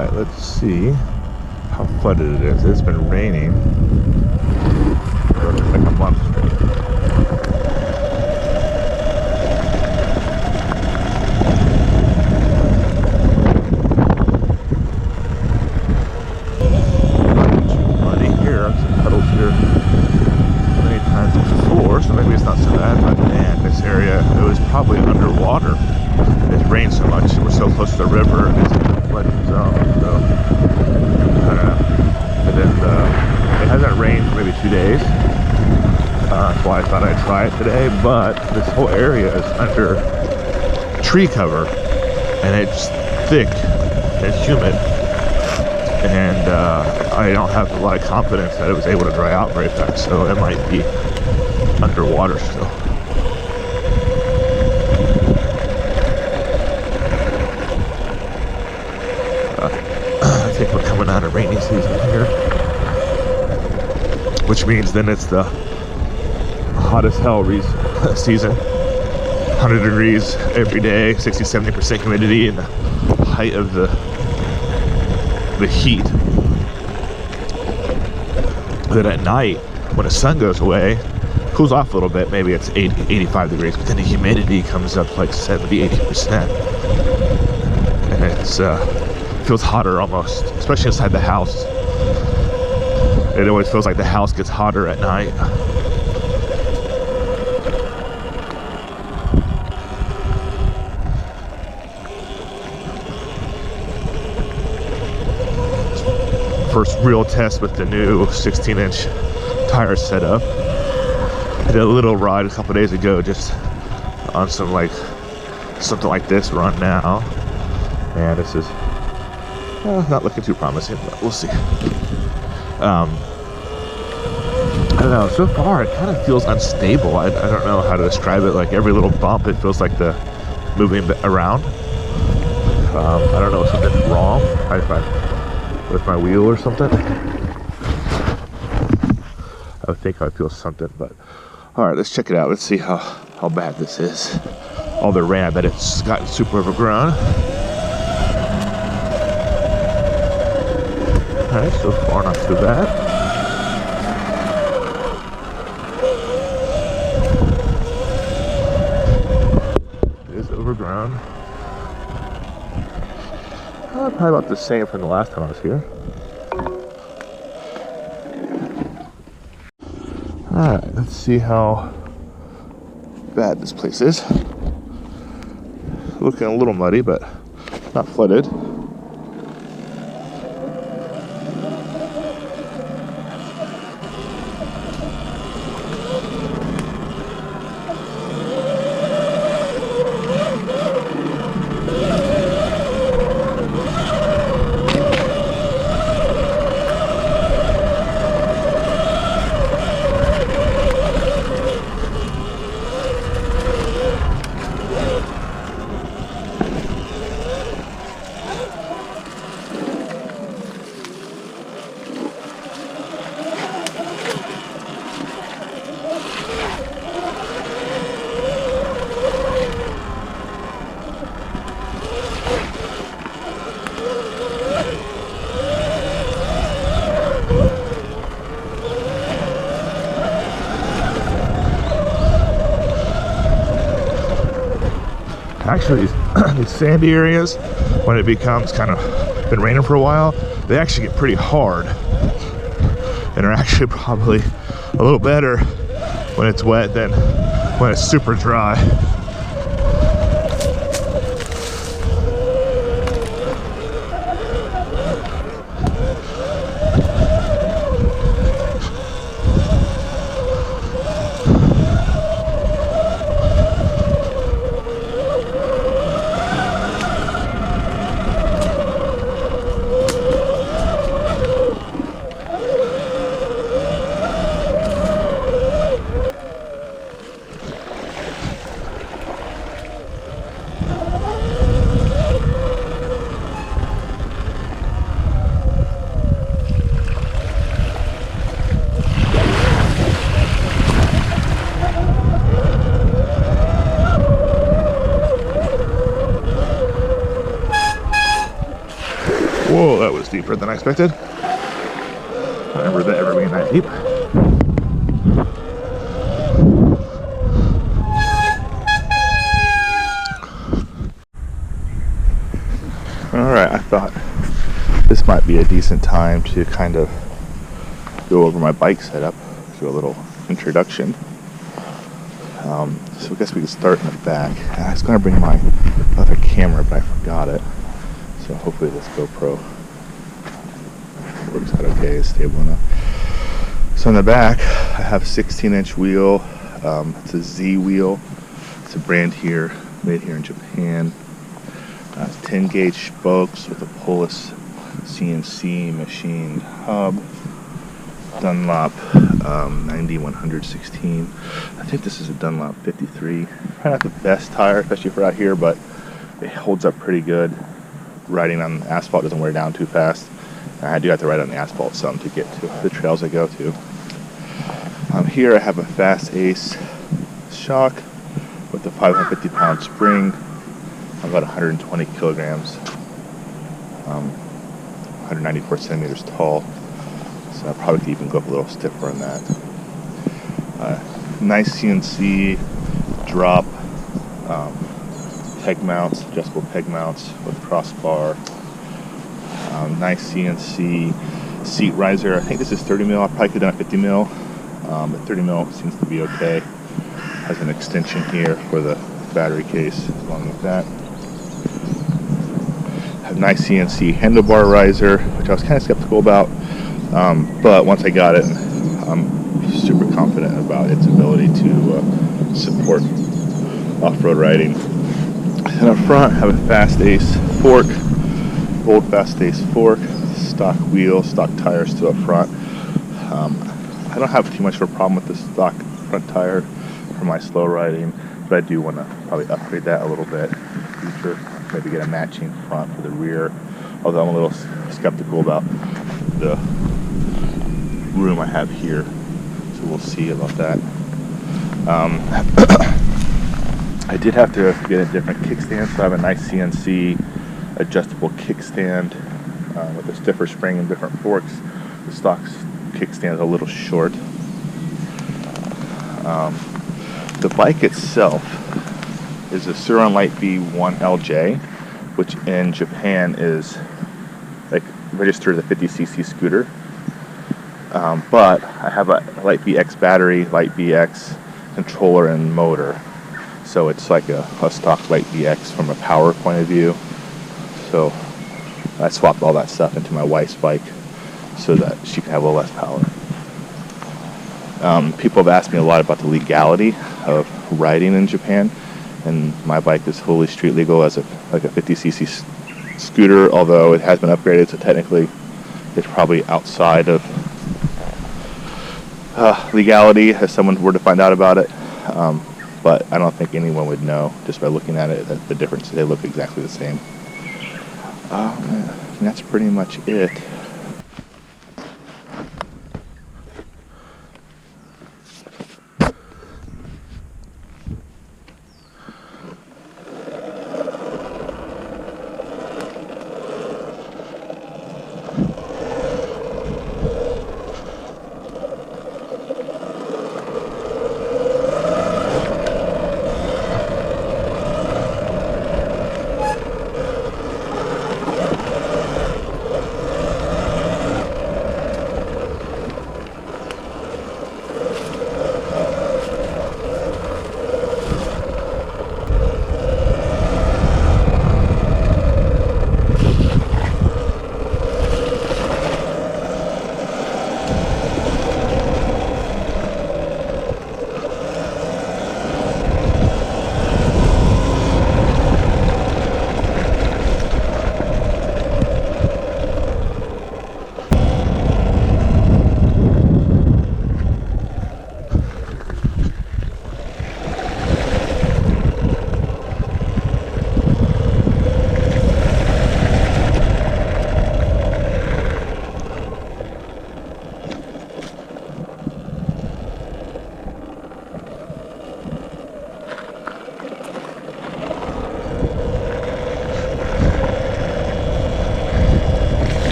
Alright, let's see how flooded it is. It's been raining for like a month straight. So maybe it's not so bad, but man, this area, it was probably underwater. It rained so much, we're so close to the river, and it's a flooding zone, so I don't know. And then it hasn't rained for maybe 2 days, that's why I thought I'd try it today, but this whole area is under tree cover, and it's thick, and it's humid, and I don't have a lot of confidence that it was able to dry out very fast, so it might be underwater still. I think we're coming out of rainy season here, which means then it's the hot as hell season. 100 degrees every day, 60-70% humidity, and the height of the heat. Then at night, when the sun goes away, cools off a little bit, maybe it's 80-85 degrees, but then the humidity comes up to like 70-80%, and it's feels hotter almost, especially inside the house. It always feels like the house gets hotter at night. First real test with the new 16-inch tire setup. Did a little ride a couple days ago, just on something like this run now, and this is not looking too promising, but we'll see. I don't know, so far it kind of feels unstable. I don't know how to describe it. Like every little bump, it feels like the moving around. I don't know if something's wrong with my wheel or something. I think I feel something, but all right, let's check it out. Let's see how bad this is. All the rain, I bet it's gotten super overgrown. All right, so far not too bad. It is overgrown. Probably about the same from the last time I was here. Alright, let's see how bad this place is. Looking a little muddy, but not flooded. Actually, these sandy areas, when it becomes kind of been raining for a while, they actually get pretty hard and are actually probably a little better when it's wet than when it's super dry. Whoa, that was deeper than I expected. I never been ever being that deep. Alright, I thought this might be a decent time to kind of go over my bike setup, do a little introduction. So I guess we can start in the back. I was going to bring my other camera, but I forgot it. So hopefully this GoPro works out okay, it's stable enough. So in the back, I have a 16-inch wheel. It's a Z wheel. It's a brand here, made here in Japan. 10-gauge spokes with a Polaris CNC machined hub. Dunlop 90-116. I think this is a Dunlop 53. Probably not the best tire, especially for out here, but it holds up pretty good. Riding on asphalt doesn't wear down too fast. And I do have to ride on the asphalt some to get to the trails I go to. Here I have a Fast Ace shock with a 550-pound spring. I'm about 120 kilograms, 194 centimeters tall. So I probably could even go up a little stiffer on that. Nice CNC drop peg mounts, adjustable peg mounts with crossbar. Nice CNC seat riser. I think this is 30 mil. I probably could have done a 50 mil, but 30 mil seems to be okay. Has an extension here for the battery case along with that. Have nice CNC handlebar riser, which I was kind of skeptical about. But once I got it, I'm super confident about its ability to support off-road riding. And up front, I have a Fast Ace fork, old Fast Ace fork, stock wheel, stock tires still up front. I don't have too much of a problem with the stock front tire for my slow riding, but I do want to probably upgrade that a little bit in the future. Maybe get a matching front for the rear, although I'm a little skeptical about the room I have here, so we'll see about that. I did have to get a different kickstand, so I have a nice CNC adjustable kickstand with a stiffer spring and different forks. The stock kickstand is a little short. The bike itself is a Surron Light B1 LJ, which in Japan is like registered as a 50cc scooter. But I have a Light BX battery, Light BX controller, and motor. So it's like a stock Light BX from a power point of view. So I swapped all that stuff into my wife's bike so that she can have a little less power. People have asked me a lot about the legality of riding in Japan, and my bike is fully street legal as a 50cc scooter, although it has been upgraded, so technically it's probably outside of legality if someone were to find out about it. But I don't think anyone would know just by looking at it that the difference. They look exactly the same. And that's pretty much it.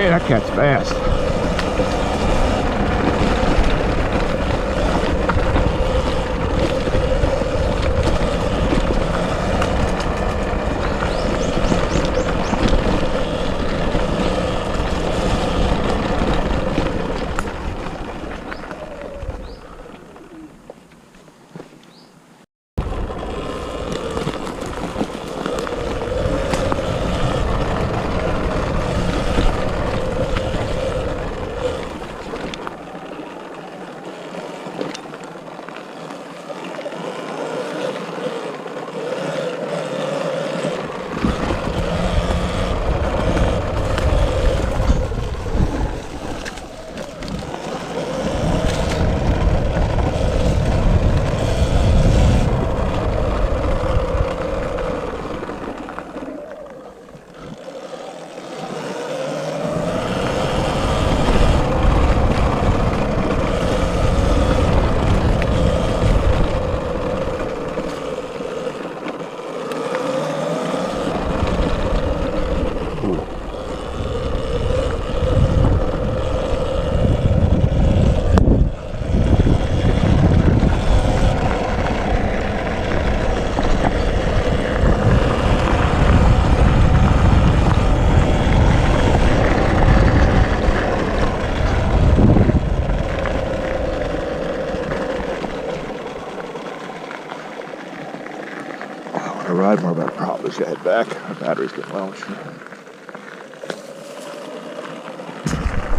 Man, that cat's fast. Ride more, but I probably should head back. My battery's getting low.